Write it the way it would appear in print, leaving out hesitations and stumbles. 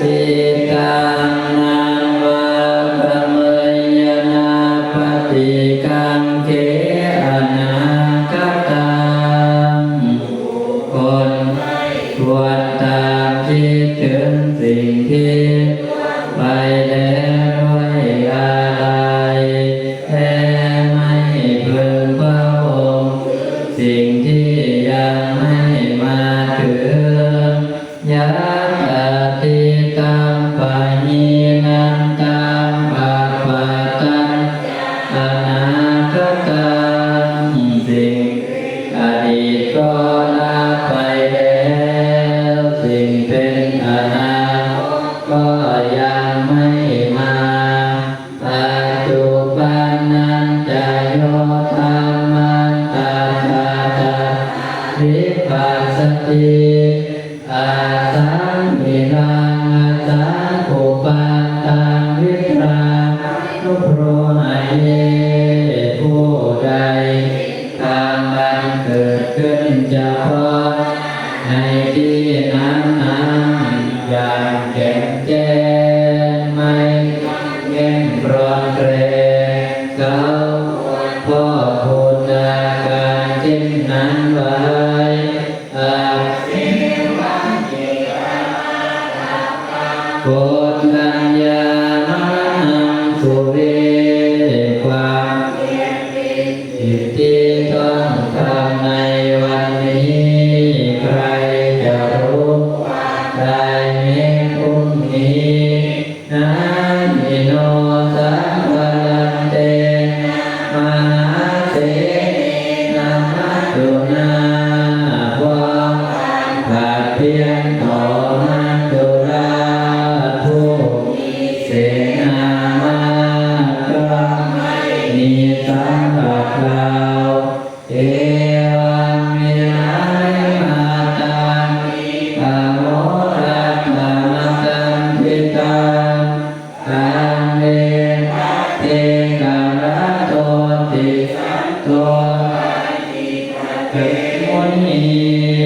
ติตังนังวะกะเมยนาปฏิกังเขอนาคตังคนควรตามคิดถึงสิ่งที่ไปแล้วด้วยอะไรแท้ไม่พึงพระองค์สิ่งที่ยังไม่มาถึงยัตติตังปะญินันตังปะปะตังอนาคตังสิ่งอดีตก็ละไปแล้วสิ่งเป็นอนาคตก็ยังไม่มาปัจจุบันนั้นจะโยธรรมันตาตาตาวิปัสสติอาสังมิลังอาสังอุปัฏฐังวิตรานุโพหะเยผู้ใดทำบังเกิดขึ้นเฉพาะในที่นั้นอย่างแจ่มแจ้งไม่เย็นปรอนเกรงเขาพ่อพูดอาการเช่นนั้นไว้พุทธัญญานังสุเวความผิดที่ต้องทำในวันนี้ใครจะรู้ได้ไหมพรุ่งนี้นานิโนสัมภลันเตมหาเสนามัจจุนาภวผาเพียงต่อมัจจุราชผู้เสนามาตรามีสำหรับเราเอวังมินามาตังปะโมทัฏฐานาตังทิตังตังเวเทกังรัตโตติโตเกมุนี